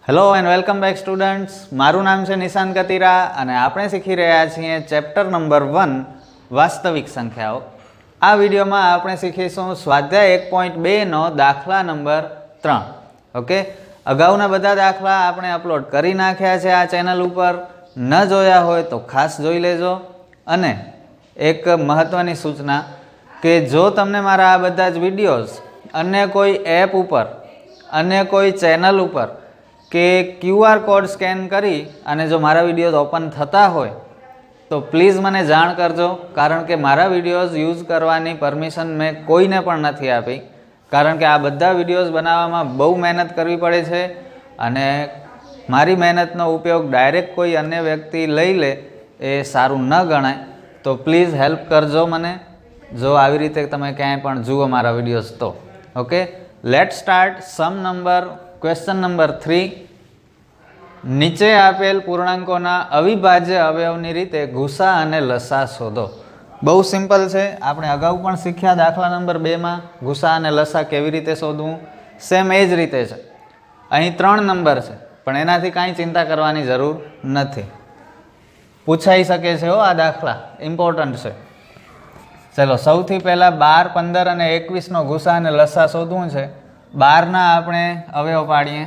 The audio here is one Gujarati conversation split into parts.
Hello and welcome back students. મારું નામ છે નિશાન કતીરા અને આપણે શીખી રહ્યા છીએ ચેપ્ટર નંબર 1 વાસ્તવિક સંખ્યાઓ. આ વિડીયોમાં આપણે શીખીશું સ્વાધ્યાય 1.2નો દાખલા નંબર 3. ઓકે, અગાઉના બધા દાખલા આપણે અપલોડ કરી નાખ્યા છે આ ચેનલ ઉપર. ન જોયા હોય તો ખાસ જોઈ લેજો. અને એક મહત્ત્વની સૂચના કે જો તમને મારા આ બધા જ વિડીયોઝ અન્ય કોઈ એપ ઉપર, અન્ય કોઈ ચેનલ ઉપર કે QR કોડ સ્કેન કરી અને જો મારા વિડીયોઝ ઓપન થતા હોય તો પ્લીઝ મને જાણ કરજો. કારણ કે મારા વિડીયોઝ યુઝ કરવાની પરમિશન મેં કોઈને પણ નથી આપી. કારણ કે આ બધા વિડીયોઝ બનાવવામાં બહુ મહેનત કરવી પડે છે અને મારી મહેનતનો ઉપયોગ ડાયરેક્ટ કોઈ અન્ય વ્યક્તિ લઈ લે એ સારું ન ગણાય. તો પ્લીઝ હેલ્પ કરજો મને જો આવી રીતે તમે ક્યાંય પણ જુઓ મારા વિડીયોઝ તો. Okay, let start some number. Question number 3. નીચે આપેલ પૂર્ણાંકોના અવિભાજ્ય અવયવની રીતે ગુસા અને લસા શોધો. બહુ સિમ્પલ છે. આપણે અગાઉ પણ શીખ્યા દાખલા નંબર 2માં ગુસા અને લસા કેવી રીતે શોધવું. સેમ એ જ રીતે છે. અહીં 3 નંબર છે પણ એનાથી કાંઈ ચિંતા કરવાની જરૂર નથી. પૂછાઈ શકે છે આ દાખલા, ઇમ્પોર્ટન્ટ છે. ચલો, સૌથી પહેલાં 12, 15 અને 21નો ગુસા અને લસા શોધવું છે. 12ના આપણે અવયવ પાડીએ.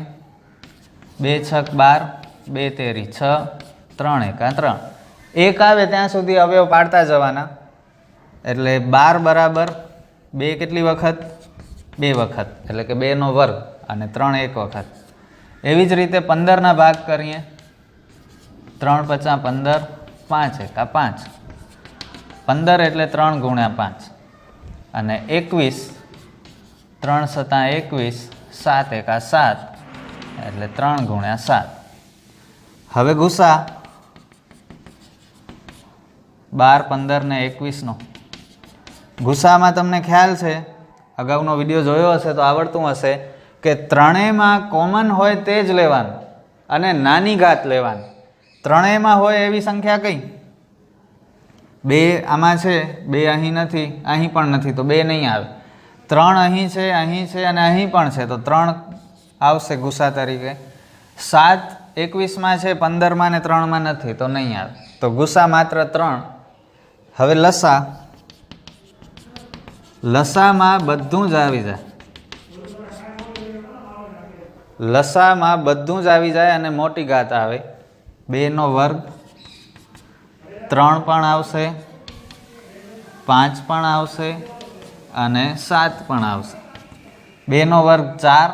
2 છક 12, 2 તેરી 6, 3 એકા 3. 1 આવે ત્યાં સુધી અવયવ પાડતા જવાના. એટલે 12 બરાબર 2 કેટલી વખત? 2 વખત, એટલે કે 2નો વર્ગ, અને 3 એક વખત. એવી જ રીતે 15ના ભાગ કરીએ. 3 પચા 15, 5 એકા 5. 15 એટલે 3 ગુણ્યા 5. અને 21, 3 સતા 21, 7 એકા 7, એટલે 3 ગુણ્યા 7. હવે ગુસા 12, 15 ને 21નો. ગુસામાં તમને ખ્યાલ છે, અગાઉનો વિડીયો જોયો હશે તો આવડતું હશે કે ત્રણેયમાં કોમન હોય તે જ લેવાનું અને નાની ઘાત લેવાની. ત્રણેયમાં હોય એવી સંખ્યા કઈ? 2 આમાં છે, 2 અહીં નથી, અહીં પણ નથી, તો 2 નહીં આવે. 3 અહીં છે અને અહીં પણ છે, તો 3 આવશે ગુસા તરીકે. 7 21માં છે, 15માં ને 3માં નથી, તો નહીં આવે. તો ગુસા માત્ર 3. હવે લસા. લસામાં બધું જ આવી જાય. લસામાં બધું જ આવી જાય અને મોટી ઘાત આવે. 2નો વર્ગ, 3 પણ આવશે, 5 પણ આવશે અને 7 પણ આવશે. 2નો વર્ગ 4,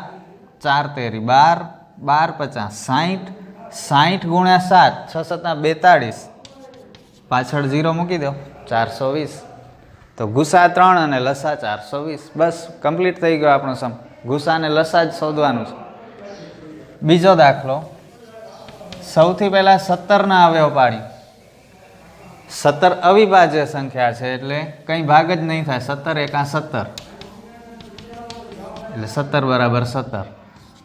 4 તેરી 12, 12 પચાસ 60, 60 ગુણ્યા 7, 6 સતા 42, પાછળ 0 મૂકી દો, 420. તો ગુસા 3 અને લસા 420. બસ કમ્પ્લીટ થઈ ગયો આપણો સમ. ગુસા અને લસા જ શોધવાનું છે. બીજો દાખલો. સૌથી પહેલાં 17ના અવયવ પાડી. 17 અવિભાજ્ય સંખ્યા છે એટલે કંઈ ભાગ જ નહીં થાય. 17 એકા 17, એટલે 17 બરાબર 17.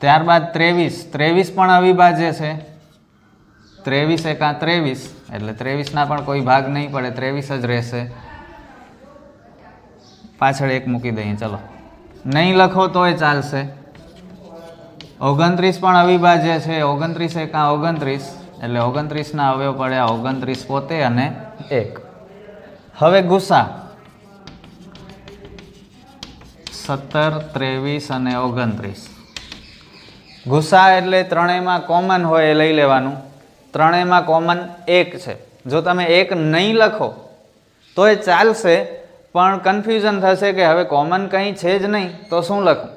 ત્યારબાદ 23. 23 પણ અવિભાજ્ય છે. 23 એકા 23, એટલે 23ના પણ કોઈ ભાગ નહીં પડે, 23 જ રહેશે. પાછળ 1 મૂકી દઈએ. ચલો, નહીં લખો તોય ચાલશે. 29 પણ અવિભાજ્ય છે. 29 એકા 29, એટલે 29ના અવયવ પડ્યા 29 પોતે અને 1. હવે ગુસા 17, 23 અને 29. ગુસા એટલે ત્રણેયમાં કોમન હોય એ લઈ લેવાનું. ત્રણેયમાં કોમન 1 છે. જો તમે 1 નહીં લખો તો એ ચાલશે, પણ કન્ફ્યુઝન થશે કે હવે કોમન કંઈ છે જ નહીં તો શું લખું.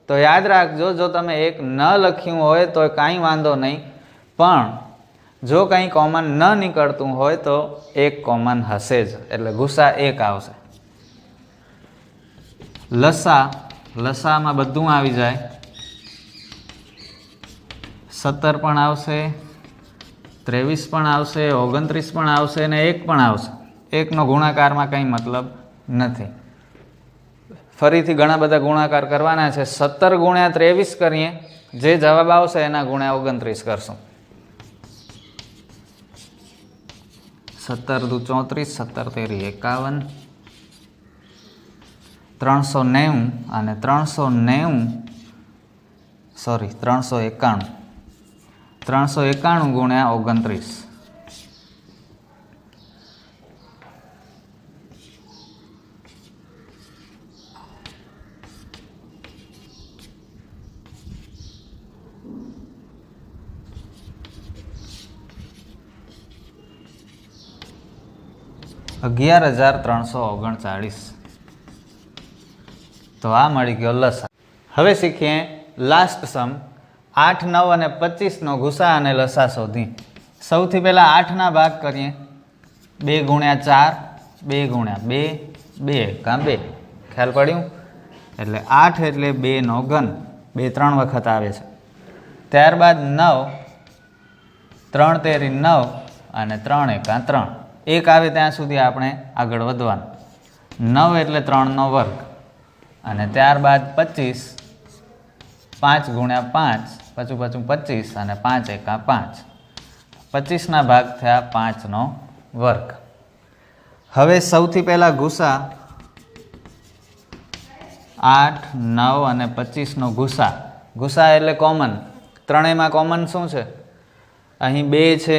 તો યાદ રાખજો, જો તમે 1 ન લખ્યું હોય તો કાંઈ વાંધો નહીં, પણ જો કંઈ કોમન ન નીકળતું હોય તો 1 કોમન હશે જ, એટલે ગુસા 1 આવશે. લસા. લસામાં બધું આવી જાય. 17 પણ આવશે, 23 પણ આવશે, 29 પણ આવશે અને 1 પણ આવશે. 1નો ગુણાકારમાં કંઈ મતલબ નથી. ફરીથી ઘણા બધા ગુણાકાર કરવાના છે. 17 ગુણ્યા 23 કરીએ, જે જવાબ આવશે એના ગુણ્યા 29 કરશું. 17 દુ 34, 17 તેરી 51, 390 અને 391. 391 ગુણ્યા 29. $11,339. તો આ મળી ગયો લસા. હવે શીખીએ લાસ્ટ સમ. 8, 9 અને 25નો ગુસા અને લસા શોધી. સૌથી પહેલાં 8ના ભાગ કરીએ. 2 ગુણ્યા 4, 2 ગુણ્યા 2, 2 કાં 2. ખ્યાલ પડ્યું? એટલે 8 એટલે 2નો ઘન. 2 3 વખત આવે છે. ત્યારબાદ 9, 3 તેરી 9 અને 3 એકા 3. 1 આવે ત્યાં સુધી આપણે આગળ વધવાનું. 9 એટલે 3નો વર્ગ. અને ત્યારબાદ 25, 5 ગુણ્યા 5, પાછું 25 અને 5 એકા 5. 25ના ભાગ થયા 5નો વર્ગ. હવે સૌથી પહેલાં ગુસા 8, 9 અને 25નો ગુસા. ગુસા એટલે કોમન. ત્રણેયમાં કોમન શું છે? અહીં 2 છે,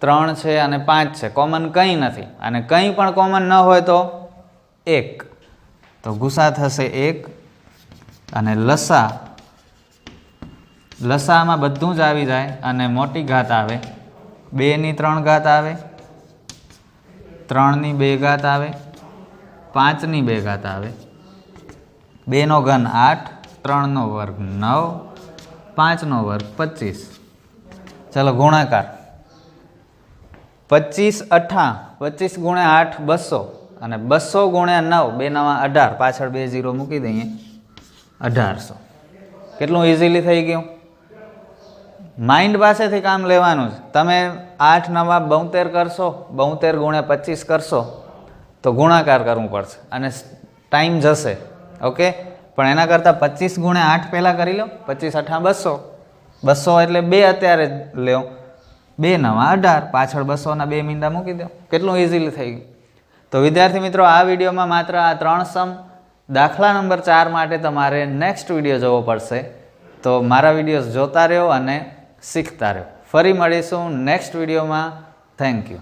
3 છે અને 5 છે. કોમન કંઈ નથી. અને કંઈ પણ કોમન ન હોય તો 1. તો ગુસા થશે 1. અને લસામાં બધું જ આવી જાય અને મોટી ઘાત આવે. 2ની 3 ઘાત આવે, 3ની 2 ઘાત આવે, 5ની 2 ઘાત આવે. 2નો ઘન 8, 3નો વર્ગ 9, 5નો વર્ગ 25. ચલો ગુણાકાર. 25 8, 25 ગુણ્યા 8 200 અને 200 ગુણ્યા 9, 2 9 18. પાછળ 2 0 મૂકી દઈએ. 1800. કેટલું ઇઝીલી થઈ ગયું? માઇન્ડ પાસેથી કામ લેવાનું છે. તમે 8 9 72 કરશો, 72 ગુણ્યા 25 કરશો તો ગુણાકાર કરવું પડશે અને ટાઈમ જશે. ઓકે, પણ એના કરતાં 25 ગુણ્યા 8 પહેલાં કરી લો. 25 8 200. 200 એટલે 2 અત્યારે લ્યો. 2 9 18. પાછળ 200ના 2 મીંડા મૂકી દો. કેટલું ઇઝીલી થઈ ગયું. તો વિદ્યાર્થી મિત્રો, આ વિડીયોમાં માત્ર આ 3 સમ. દાખલા નંબર 4 માટે તમારે નેક્સ્ટ વિડીયો જોવો પડશે. તો મારા વિડીયોઝ જોતા રહ્યો અને શીખતા રહ્યો. ફરી મળીશું નેક્સ્ટ વિડીયોમાં. Thank you.